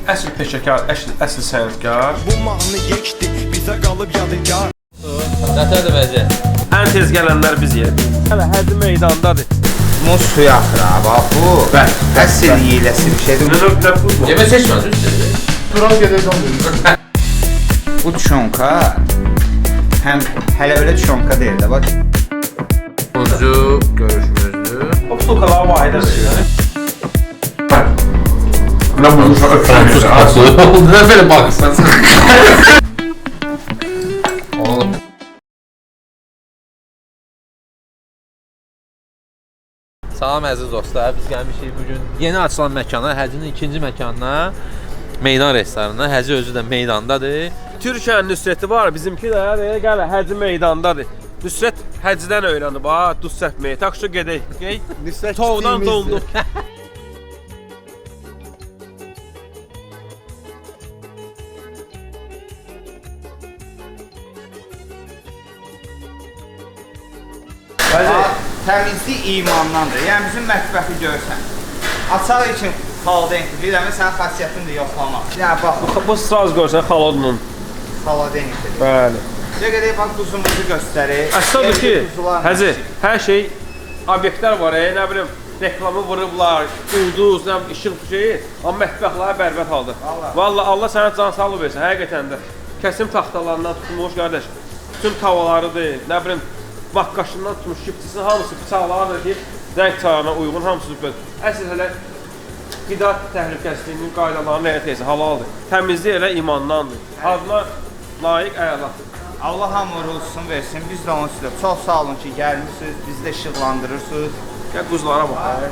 Əsl peşəkar, əsl sənətkar. Bu mahnı geçti, bize qalıb yadigar. Nətədir vəziyyət? Ən tez gələnlər bizik. Hələ həcm meydandadır. Muz suyu axır ha, bax bu. Bəli. Əsl yiyiləsi bir şeydir. Nə futbol? Yemək seçmədin? Duran gedəcəm. Bu tüşonka həm hələ belə tüşonka deyil də, bax. Oncu görüşümüzdür. O sokalar vahidə. Nə bu Fransız kası oldu, nə belə baxırsan sən? Oğlum. Salam əziz dostlar, biz gəlmişik bugün yeni açılan məkana, Həcinin ikinci məkanına, Meydan restoranına. Həci özü də meydandadır. Türkiyənin Nüsrəti var, bizimki də gələ həcm meydandadır. Nüsrət həcdən öyrəndi, bax, duz səpməyi. Tak şu gedək. Nüsrət Tovdan dondu. Təmizlik imandandır. Yəni bizim mətbəxi görsən. Açar üçün xaladenkdir. Bilirəm, sənin xasiyyətin də yoxlamaq. Yəni bax, Bu sraz görsən xalodunun. xaladenkdir. Bəli. Sizə qədər bax quzumuzu göstərir. Əsasdır ki, Evdə quzular Həzi, hər şey obyektlər var, nə bilim, reklamı vurublar, ulduz, nə bilim, işıq şeyi, amma mətbəxləri bərbət haldır. Vallahi Allah sənə can sağlığı versin, həqiqətən də. Kəsim taxtalarından tutulmuş qardaş, bütün tavalarıdır, nə bilim, vaqqaşından tutmuş şipçisinin hamısı bıçaqlarıdır deyib, rəng çayına uyğun hamısı böyle. Əsl hələ qida təhlükəsizliyinin qaydalarını rəyət etsin, halaldır. Təmizlik elə imandandır. Adına layiq əladır. Allah hamı olsun versin. Biz də onun sizə çox sağ olun ki, gəlmişsiniz, bizi də işıqlandırırsınız. Gəl quzulara bax.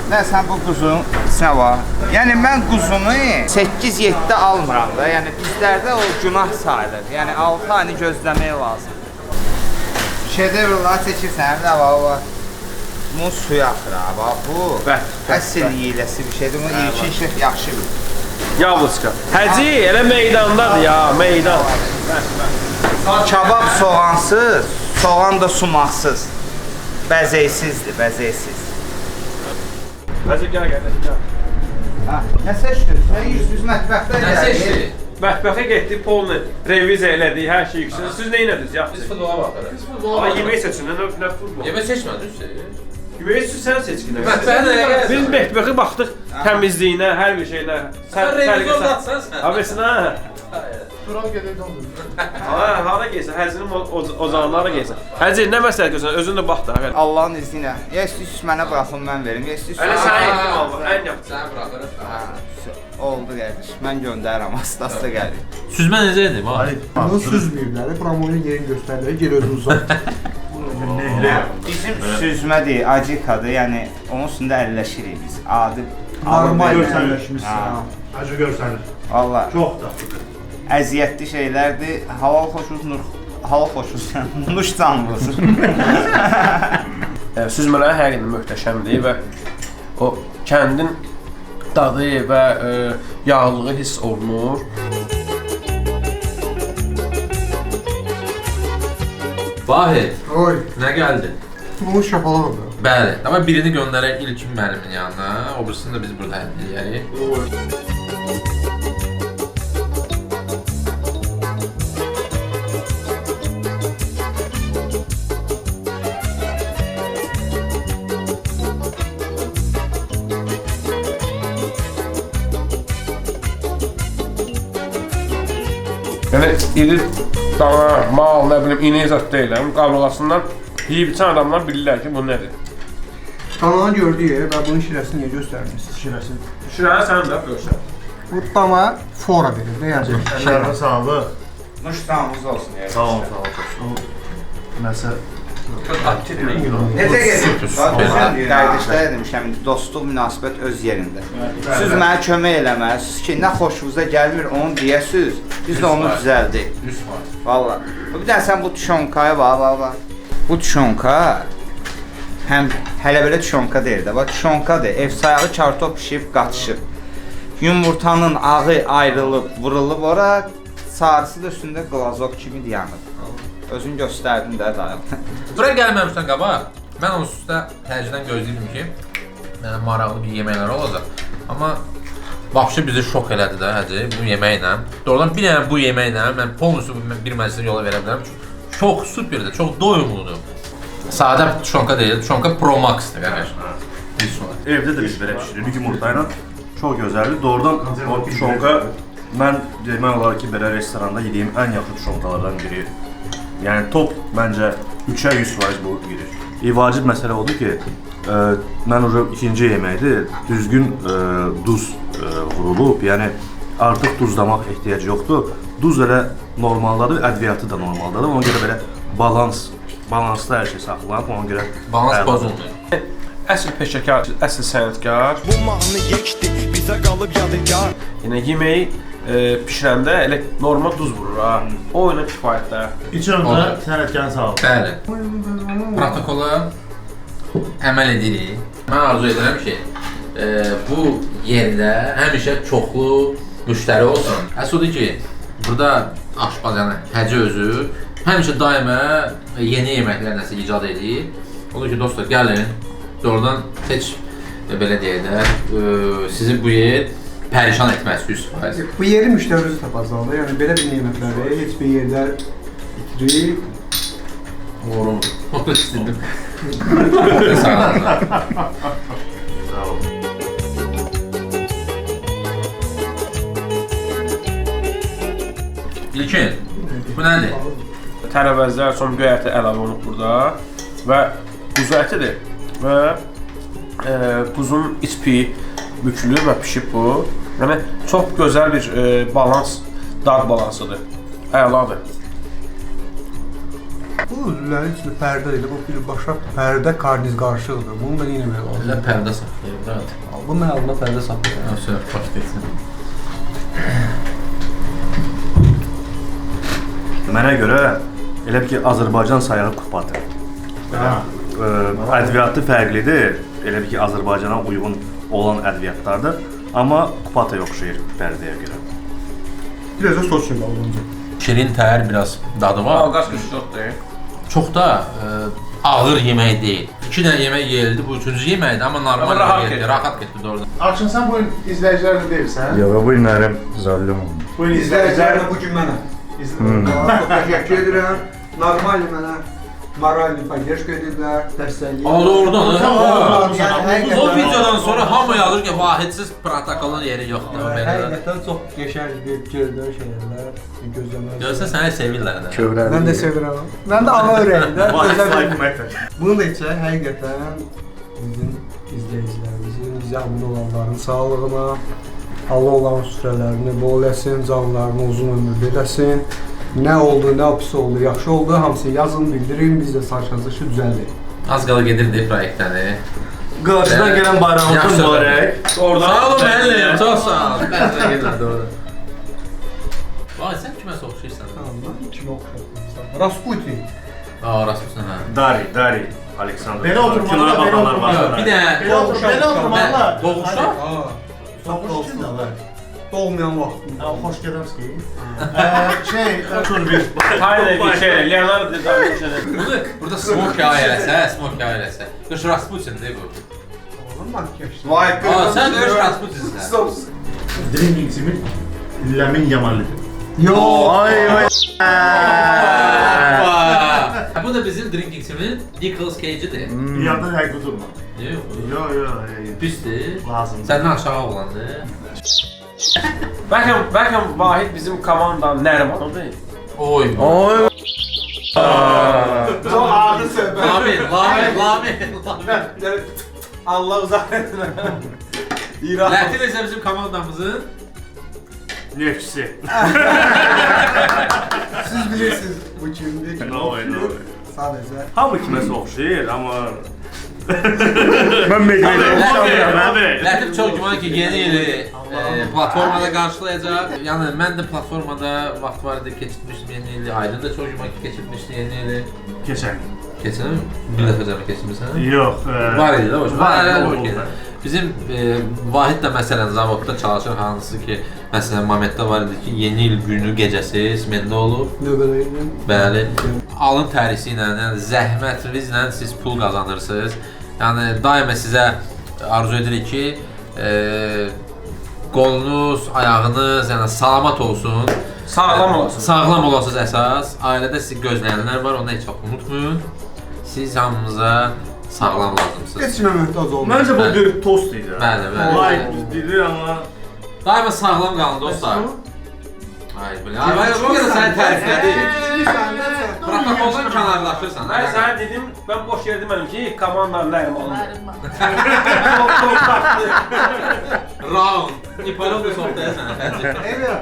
Nə sən bu quzun nə var? Yəni mən quzunu 8-7 almıram da. Yəni bizlərdə o günah sayılır. Yəni 6 ayını gözləmək lazım. Şedevrlar çəkirsən, nə var o? Muz suyu axır ha, bax bu. Əsl yiyiləsi bir şeydir. Bunu ilkin şef yaxşı bilir. Yablıçka. Həci elə meydandadır ya, meydan. Kabab soğansız, soğan da sumaksız. Bəzəysizdir, bəzəysiz. Həzi gəl, gəl. Nə seçdin? Sən yüz mətbəxdə Nə seçdi? Mətbəxə getdik, polunu reviziya elədik, hər şey yüksək. Siz nə ediniz? Biz futbola baxırıq. Amma yemək seçin, nə futbol? Yemək seçmədin Yeməyi sən seçkin. Mətbəxə nəyə gəlirsən? Biz mətbəxə baxdıq, təmizliyinə, hər bir şeyinə. Sən revizordatsan sən. Abesinə. Duran gedəcəm. Hara geysən, Həzinin ocağına geysən. Həzi, nə məsələ görsən, özün də bax da. Allahın izni ilə. Ya istəyirsiniz mənə buraxın, mən verim. Ya Hələ istəyirsiniz... sənə yedim alma, ən yaptı. Səni buraxırıq. Oldu qardaş. Mən göndərirəm, astasda gəlir. Süzmə necə idi? Bunu süzməyiblər. Promoyun yerini göstərirlər. Geri özünü uzat. Bizim süzmədir, acikadır. Yəni onun üstündə əlləşirik biz. Adi Normal alıb- göstərmişsin. Acı görsənir. Valla Çox da. əziyyətli şeylərdir. Halal xoşuz, halal xoşuz. Nuş canlısı. Süzmələri həqiqətən möhtəşəmdir və o kəndin dadı və yağlığı hiss olunur. Vahid, Oy, nə gəldi? bunu şapalamadı. Bəli, amma birini göndərək ilkin müəllimin yanına, o birisini də biz burada həll edərik. Yəni iri dana, mal, nə bilim, ineği zat deyiləm, qavrğasından yeyib içən adamlar bilirlər ki, bu nədir. Dananı gördük və bunun şirəsini niyə göstərmirsiniz? Şirəsini. Şuraya sən də görsən. Bu dama fora verir də yəni. Əllərinə sağlıq. Nuş canlımız olsun. Yəni. Sağ ol, sağ ol. Çox. Nəsə Necə gedir? Sən qardaşlara demişəm, dostluq, münasibət öz yerində. Siz mənə kömək eləməlisiniz ki, nə xoşunuza gəlmir, onu deyəsiniz. Biz də onu düzəldik. 100%. Valla. Bir dənə sən bu tüşonkaya bax. Bu tüşonka həm hələ belə tüşonka deyil də. Bax tüşonkadır. Ev sayağı kartof pişib qatışıb. Yumurtanın ağı ayrılıb, vurulub ora, sarısı da üstündə qlazok kimi dayanıb. Özün göstərdin də dayım. Bura gəlməmişdən qabaq, mən onsuz da təcrüdən gözləyirdim ki, mənə maraqlı bir yeməklər olacaq. Amma Vapşı bizi şok elədi də Hacı bu yeməklə. Doğrudan bir dənə bu yeməklə mən polnusu bir məsələ yola verə bilərəm. Çox superdir, çox doyumludur. Sadə tuşonka deyil, tuşonka Pro Max-dır qardaş. Evdə də biz belə pişiririk yumurta ilə. Çox gözəldir. Doğrudan o tuşonka mən demək olar ki, belə restoranda yediyim ən yaxşı tuşonkalardan biri. Yəni top məncə 3-ə 100% bu girir. Vacib məsələ oldu ki, mən ikinci yeməkdir, düzgün duz vurulub, yəni artıq duzlamaq ehtiyacı yoxdur. Duz elə normaldadır, ədviyyatı da normaldadır. Ona görə belə balanslı hər şey saxlanıb, ona görə Balans pozuldu. Əsl peşəkar, əsl sənətkar. Bu mahnı geçti bize kalıp yadigar. Yəni yeməyi bişirəndə elə normal duz vurur ha. O ilə kifayətdir. İçində sənətkarın sağ ol. Bəli. Protokola əməl edirik. Mən arzu edirəm ki, bu yerdə həmişə çoxlu müştəri olsun. Əsl odur ki, burada aşpaz, yəni Hacı özü həmişə daima yeni yeməklər nəsə icad edir. Odur ki, dostlar, gəlin, doğrudan heç belə deyək də, sizi bu yer pərişan etməz 100%. Bu yeri müştəri özü tapacaqdır. Yəni belə bir nemətləri heç bir yerdə itirib. Doğru. Onu istedim. Sağ olun. Sağ ol. İlkin, bu nədir? Tərəvəzlər, son göyərti əlavə olunub burada və quzu ətidir və quzun iç piyi bükülür və pişib bu. Yəni çox gözəl bir balans, dad balansıdır. Əladır. Bu üzvlərin içində pərdə ilə, bu birbaşa pərdə karniz qarışıqdır. Bunu da yenə belə lazım. Elə pərdə saxlayır, rahat. Bu mən alma pərdə saxlayır. Yoxsa başqa etsin. Mənə görə elə ki Azərbaycan sayağı kupadır. Ədviyyatı fərqlidir. Elə ki Azərbaycana uyğun olan ədviyyatlardır. Amma kupata oxşayır pərdəyə görə. Biraz da sos kimi alınca. Şirin tər biraz dadı var. Alqaz qışlıqdır. Çox da ağır yemək deyil. 2 dənə yemək yeyildi, bu 3-cü yeməkdir, amma normal rahat yemək getdi. rahat getdi doğrudan. Akşın sən bu izləyicilərlə deyirsən? Ya bu günlərim zəlləm oldu. Bu İzləyicilərlə bugün mənə. Çox təşəkkür edirəm. Normal mənə moralni podдержка edirlər, dəstəkləyirlər. Oradan Yəni o videodan sonra hamı yazır ki, vahidsiz protokolun yeri yoxdur. Həqiqətən çox qəşəng bir gördüyün şeylər, gözləməli. Görsən səni sevirlər də. Kövrəli. Mən də sevirəm. Mən də ana ürəyində gözəl bir matter. Bunu da içə həqiqətən bizim izləyicilərimizin, bizə abunə olanların sağlığına, Allah onların süfrələrini bol eləsin, canlarını uzun ömürlü eləsin. Nə oldu, nə pis oldu, yaxşı oldu, hamısını yazın, bildirin, biz də saçınızı düzəldik. Az qala gedirdi proyektəni. Qarşıdan gələn bayramımızın mübarək. Sağ olun müəllim, çox sağ olun. Bəzən gedirdi orada. Vay, sən kiməsə oxşayırsan? Tamam, kimi oxşatmışsan? Rasputin. Rasmussen, hə. Dari, Aleksandr. Belə oturmalı da, belə oturmalı. Yox, bir dənə Belə oturmalı. boğuşaq. Soğuş içində. Doğmayan vaxtında. Xoş gəlmsiniz. Tur bir. Hayır, bir şey, Leonardo da Vinci. Burada Smoky ailəsi, Smoky ailəsi. Qış Rasputindir bu. Oğlum makyajlı. Vay, Sən qış Rasputinsən. Drinking simin Ləmin Yamallidir. Yo. Ay. Bu da bizim drinking simin Nicolas Cage'idir. Yanında həqiqi durma. Yox, Yo. pisdir. Lazımdır. Səndən aşağı oğlandır. Bəlkə Vahid bizim komandanın nərmanıdır. Oy. Çox ağır söhbət. Lamin. Allah uzaq etsin. Lətif isə bizim komandamızın Neftçisi. Siz bilirsiniz bu kimdir. No way. Sadəcə. Hamı kiməsə oxşayır, amma mən medyanı Lətif çox güman ki, yeni ili platformada qarşılayacaq. Yəni mən də platformada vaxt var idi, keçirmişdim yeni ili. Aydın da çox güman ki, keçirmişdi yeni ili. keçən. Keçən bir dəfə cəmi keçirmisən? Yox. Var idi də o. Var idi. Bizim Vahid də məsələn zavodda çalışır, hansı ki, məsələn momentdə var idi ki, yeni il günü gecəsi smendə olub. Növbədə Bəli. Alın tərisi ilə, yəni zəhmətinizlə siz pul qazanırsınız. Yəni daima sizə arzu edirik ki, qolunuz, ayağınız, yəni salamat olsun. Sağlam olasın. Sağlam olasınız əsas. Ailədə sizi gözləyənlər var, onu heç vaxt unutmayın. Siz hamımıza sağlam lazımsınız. Heç kimə möhtac olmayın. Məncə bu bir tost idi. Bəli, bəli. Vay, bilir amma Daima sağlam qalın dostlar. Ay, belə. Ay, bu qədər səni təriflədi. Protokoldan kənarlaşırsan. Mən sənə dedim, mən boş yer demədim ki, komandanın nərim alındı. Round. İpalov da soxdaya sənə fəcr. Elə.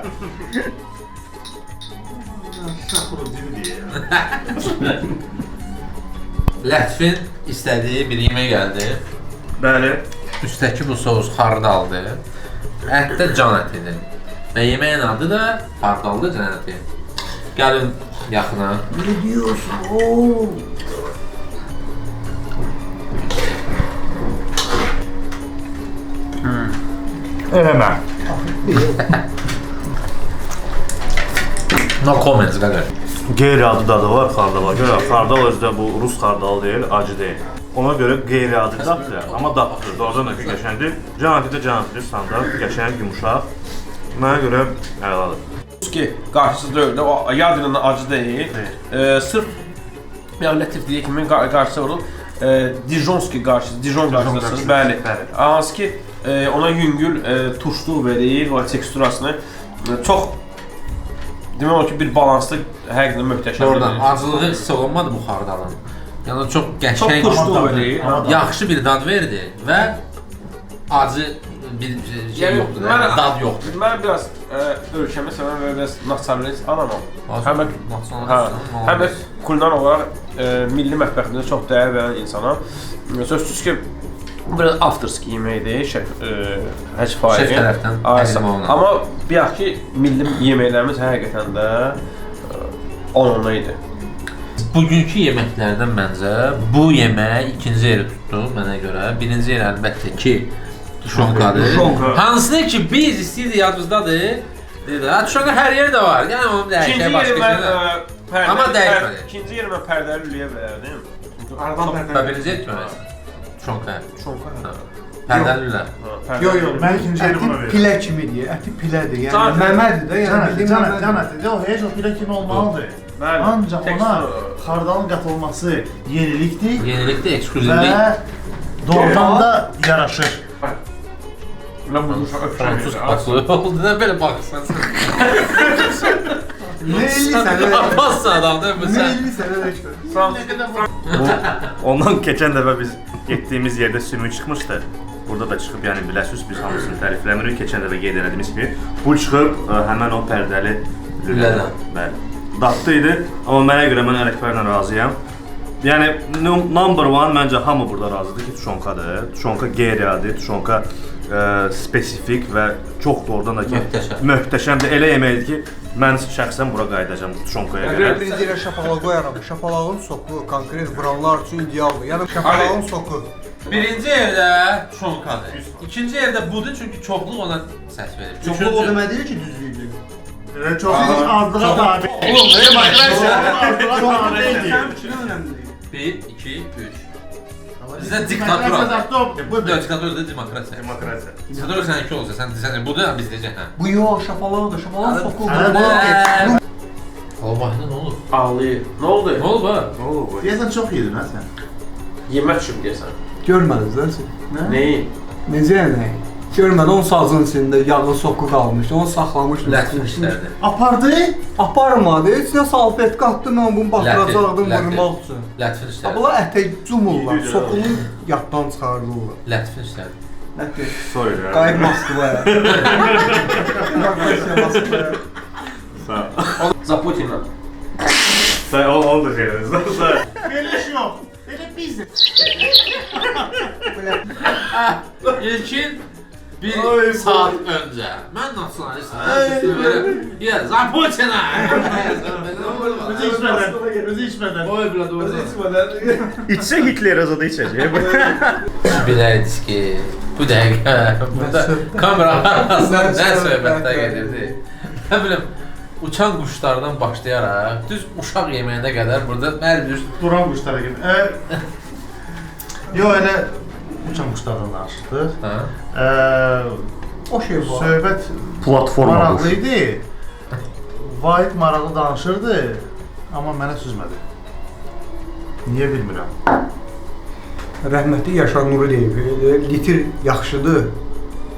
Lətifin istədiyi bir yemək gəldi. bəli. Üstəki bu sos xardaldır. Ət də can ətidir. Və yeməyin adı da xardaldı can əti. Gəlin yaxına. Ne diyorsun oğlum? Eləmə. No comments qədər. Qeyri-adi dadı var xardala görə. Xardal özdə bu rus xardalı deyil, acı deyil. Ona görə qeyri-adi daddır, amma daddır. Doğrudan da qəşəngdir. Can əti də can ətidir, standart, qəşəng, yumuşaq. Mənə görə əladır. Ki, qarşısı dövldə, o yad ilə acı deyil. Sırf, yəni Lətif deyək kimi qarşısı vurul. Dijonski qarşısı, Dijon qarşısısınız, bəli. Hansı ki, ona yüngül turşluq verir, o teksturasını çox demək olar ki, bir balanslı, həqiqətən möhtəşəm. Oradan acılığı hiss olunmadı bu xardalın. Yəni çox Çox qəşəng, turşluq verir. yaxşı bir dad verdi və acı bir şey yoxdur, yəni dad yoxdur. Mən biraz ölkəmə sevən və biraz naçarlist adamam. Həm də kulinar olaraq milli mətbəximizə çox dəyər verən insanam. Sözsüz ki, biraz afterski yeməkdir, şef tərəfdən təqdim olunan. Amma bayaq ki, milli yeməklərimiz həqiqətən də onunla idi. Bugünkü yeməklərdən məncə bu yemək ikinci yeri tutdu mənə görə. Birinci yer əlbəttə ki, tuşonkadır. Hansını ki biz istəyirdik yadımızdadır. Tuşonka hər yerdə var. Yəni onu dəyişək başqa şeylər. Amma dəyişmədi. İkinci yeri mən pərdəli lüləyə verərdim. Aradan Və birinci yer kimi tuşonka. Tuşonka. Pərdəlilər. Yo yo, Mən ikinci yeri buna əti verirəm. pilə kimidir, əti pilədir. Yəni Zaten- məmədir də, yəni bildiyim Can məmədir. əti, o heç o pilə kimi olmalıdır. Bəli. Ancaq ona Tekstur. xardalın qatılması yenilikdir Yenilikdə və ekskluzivlik. doğrudan da yaraşır. Mən bunu Fransız qapısı oldu. Nə belə baxırsan sən? Nə ellisən elə? Apazsa adamdır bu Nə sən. ellisən elə? Ondan keçən dəfə biz getdiyimiz yerdə sümük çıxmışdı. Burada da çıxıb, yəni biləsiniz, biz hamısını tərifləmirik. Keçən dəfə qeyd etdiyimiz kimi bu çıxıb həmən o pərdəli lülədən. Bəli. Dadlı idi, amma mənə görə mən Ələkbərlə razıyam. Yəni number one məncə hamı burada razıdır ki, tuşonkadır. Tuşonka qeyri-adi, tuşonka spesifik və çox doğrudan da ki, möhtəşəmdir. Elə yeməkdir ki, mən şəxsən bura qayıdacağam tuşonkaya görə. Birinci yerə şapalaq qoyaram. Şapalağın soku konkret vuranlar üçün idealdır. Yəni şapalağın soku. Birinci yerdə tuşonkadır. İkinci yerdə budur çünki çoxluq ona səs verir. Çoxluq o demək deyil ki, düzlüydür. Çox azlığa tabi. Oğlum, nəyə baxırsan? Azlığa tabi deyil. Sənin üçün önəmli deyil. 1, 2, 3. Bizdə diktatura. Bu da Diktatura da demokratiya. demokratiya. Diktatura səninki olsa, sən desən budur, biz deyəcək hə. Bu yox, şapalaqdır. Şapalaq soku. Allah nə olub? ağlayır. Nə oldu? Nə olub ha? Nə olub bu? Deyəsən çox yedin hə sən. Yemək düşüb deyəsən. Görmədiniz də siz. Neyi? Necə yəni? Görmədi, onun sazın içində yağın soku qalmışdı, onu saxlamışdı. Lətif işlərdi. Apardı. Aparmadı, içinə salfet qatdı, mən bunu batıracaqdım Lətif. vurmaq üçün. Lətifin işlərdi. Bunlar ətə cumurlar, sokunu yaddan çıxardırlar. Lətifin işlərdi. Lətif, Sorry. qayıt Moskvaya. Qayıt Moskvaya. Zaputinlə. Sən onu da şeyləriz. Belə iş yox. Belə bizdir. İlkin bir saat öncə mən nasionalistəm. Ya, Zaputina! Özü içmədən. Özü içmədən. Oy, blad, İçsə Hitler azadı içəcək. Biləydik ki, bu dəqiqə burada kameralar arasında nə söhbətlər gedirdi. Nə bilim, uçan quşlardan başlayaraq düz uşaq yeməyinə qədər burada hər bir Duran quşlara gibi. Yo elə uçan quşlardan danışdıq. O şey var. Söhbət Platforma maraqlı idi. Vahid maraqlı danışırdı, amma mənə süzmədi. Niyə bilmirəm. Rəhmətli Yaşar Nuri deyib, litr yaxşıdır,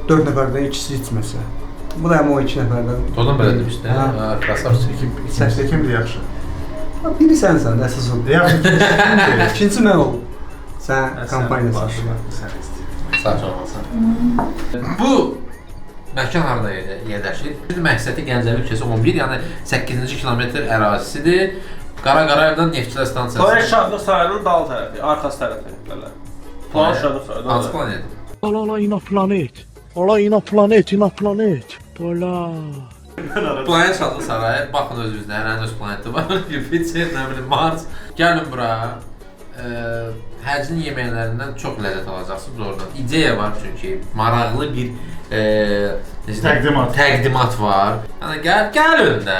4 nəfərdən ikisi içməsə. Bu da həmin o 2 nəfərdən. Todan belə demişdi. Hə. Krasavçı. İkincisi kimdir yaxşı? Biri sənsən, əsas o. Yaxşı, kimdir? İkincisi mən olum. Sən kampaniya satılan. Sən istəyirsən. Saç olmasın. Bu məkan harada yerləşir? Məqsədi Gəncəvi keçə 11, yəni 8-ci kilometr ərazisidir. Qara-Qarayevdən Neftçilər stansiyası. Plan Şadlıq sarayının dal tərəfi, arxası tərəfi belə. Plan Şadlıq sarayı. Hansı planet? Ola inaplanet. Ola inaplanet, inaplanet. Ola. Planet Şadlıq sarayı, baxın özünüzdə, hər öz planeti var. Jupiter, nə bilim, Mars. Gəlin bura. Həcin yeməklərindən çox ləzzət alacaqsınız oradan. İdeya var çünki, maraqlı bir təqdimat var. Yəni gəlin də.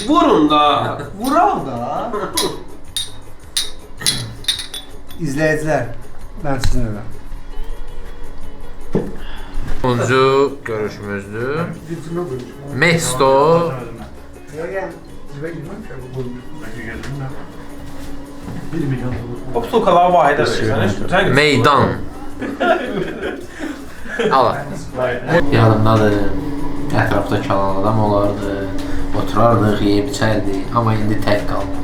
Vurun da. Vural da. İzləyicilər, mən sizin öləm. Sonuncu görüşümüzdür. Mesto. O pulkaları Vahidə verirsən. Meydan. Ala. Yadımdadır. Ətrafda kalan adam olardı. Oturardıq, yeyib içərdik. Amma indi tək qaldım.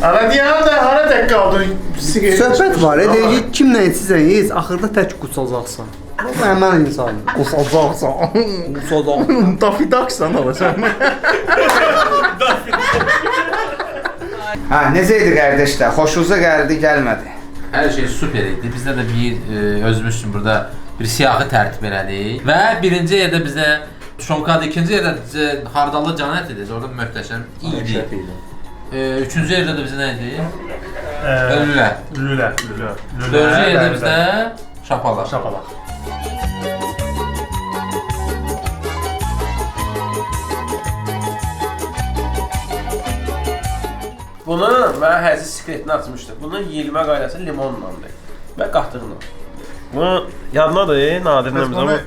Ara deyəm də, hara tək qaldın? Söhbət var, deyəcək, kimlə içsən, heç axırda tək qusacaqsan. Bu həmən insandır. Qusacaqsan. Qusacaqsan. Dafidaksan alacaq. Hə, necə idi qardaşlar? Xoşunuza gəldi, gəlmədi? Hər şey super idi. Bizdə də bir özümüz üçün burada bir siyahı tərtib elədik. Və birinci yerdə bizdə Şonkadır, ikinci yerdə Hardallı Canət idi. Orada möhtəşəm idi. Üçüncü yerdə də bizdə nə idi? Lülə. Lülə. Dördüncü yerdə bizdə Şapalaq. Şapalaq. Bunu mən həzi sekretini açmışdım. Bunun yeyilmə qaydası limonlandır və qatıqla. Bunu yadındadır, Nadir'in əmzəmi.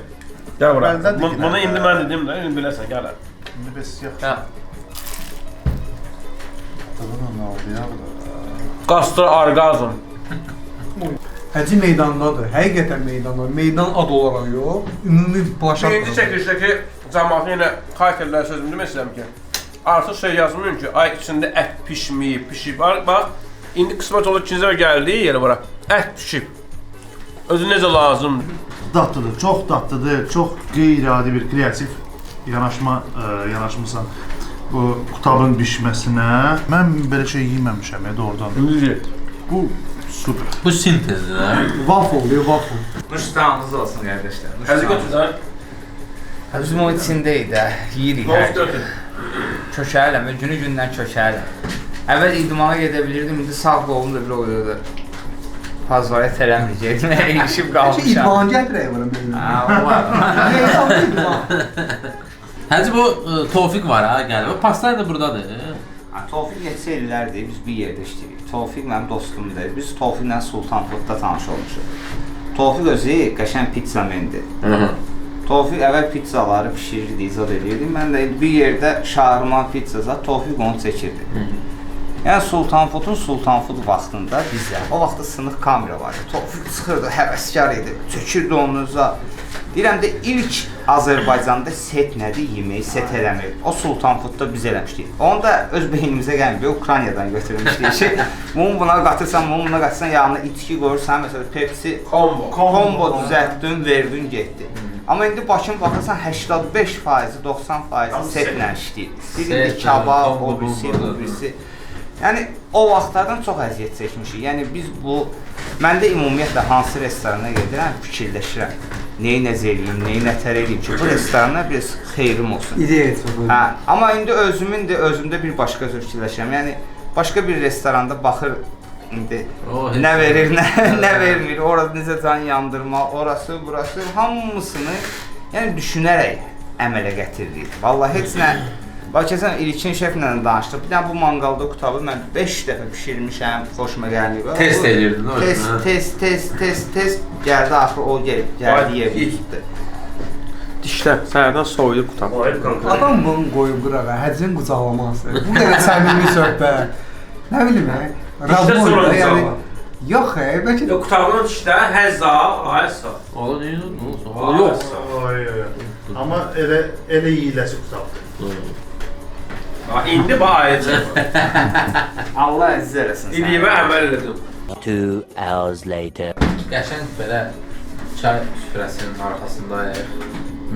Gəl bura. Bunu indi mən dedim də, indi biləsən, gəl. İndi bəs yaxşı. Hə. Tadına nə oldu ya? Qastro orqazm. Həci meydandadır, həqiqətən meydandadır. Meydan ad olaraq yox, ümumi başa. Birinci çəkilişdəki cəmaatı yenə xatirlər sözümü demək istəyirəm ki, artıq şey yazmıyorum ki, ay içində ət pişib. Bax, indi qismət olur ikinci dəfə gəldi yerə bura. Ət pişib. Özü necə lazımdır. Dadlıdır, çox dadlıdır, çox qeyri-adi bir kreativ yanaşmısan bu qutabın bişməsinə. Mən belə şey yeməmişəm ya doğrudan. Bu super. Bu sintezdir də. Waffle deyir, waffle. Nuşdanınız olsun qardaşlar. Həzi götürsən. Bizim o içində idi, yeyirik hər gün. Kökələm, günü-gündən kökələm. Əvvəl idmana gedə bilirdim, indi sağ qolum da bir oluyordu. Fazvaya tərəmləyəcəkdim, ilişib qalmışam. İdman gətirək bura mənim. Haa, o var. Həci bu Tofiq var ha, gəlir. O pastay da buradadır. Tofiq neçə illərdir, biz bir yerdə işləyirik. Tofiq mənim dostumdur. Biz Tofiqlə Sultanbudda tanış olmuşuq. Tofiq özü qəşəng pizza mendir. Tofiq əvvəl pizzaları pişirirdi, icad edirdi. Mən də bir yerdə şarman pizza zat, Tofiq onu çəkirdi. Yəni Sultanbud vaxtında bizdə, o vaxtda sınıq kamera var. Tofiq çıxırdı, həvəskar idi, çökürdü onuza. Deyirəm də ilk Azərbaycanda set nədir, yemək, set eləmir. O Sultanbudda biz eləmişdik. Onu da öz beynimizə gəlmir, Ukraynadan götürmüşdük ki, buna qatırsan, yanına içki qoyursan, məsələn, Pepsi kombo düzəltdin, verdin, getdi. Amma indi başın baxırsan 85%, 90% setlə işləyir. İstəyir kabab, o birisi. Yəni, o vaxtlardan çox əziyyət çəkmişik. Yəni, biz bu, mən də ümumiyyətlə hansı restorana gedirəm, fikirləşirəm. Neyi nəzər eləyim, neyi nətər eləyim ki, bu restorana biraz xeyrim olsun. İdeya çox. Amma indi özümdə bir başqa cür fikirləşirəm. Yəni, başqa bir restoranda baxır, indi nə verir, nə vermir, orada necə can yandırma, orası, burası, hamısını yəni düşünərək əmələ gətiririk. Vallahi heç nə, bax keçən İlkin şeflə danışdıq, bir dənə bu manqalda qutabı mən 5 dəfə pişirmişəm, xoşuma gəlmir. Test edirdin o Test, gəldi axı o gəldi yerdə tutdu. Dişlər səhərdən soyudur qutab. Vay kanka. Adam bunu qoyub qırağa, həcin qucaqlaması. Bu qədər səmimi söhbət. Nə bilim, razı da, yəni. Yox, bəlkə də Qutabın dişlər həzz al, ayız al. Ola deyil, nə olsun? Yox. Amma elə yiyiləsi qutabdır. İndi bax ayıcı. Allah əziz eləsin. İliyimə əməl elədim. 2 hours later. Qəşəng belə çay süfrəsinin arxasındayıq.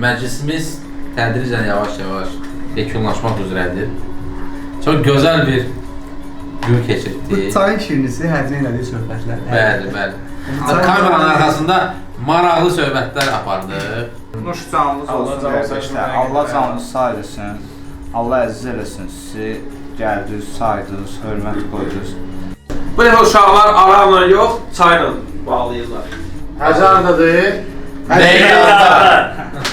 Məclisimiz tədricən yavaş-yavaş yekunlaşmaq üzrədir. Çox gözəl bir gün bu keçirdik. çayın şirinisi həcin elədiyi söhbətlər. Bəli. Kameranın arxasında maraqlı söhbətlər apardıq. Nuş canınız olsun qardaşlar. Allah canınızı sağ eləsin. Allah əziz eləsin sizi. Gəldiniz, saydınız, hörmət qoydunuz. Bu dəfə uşaqlar aramla yox, çayla bağlayırlar. Həzardadır. Deyil.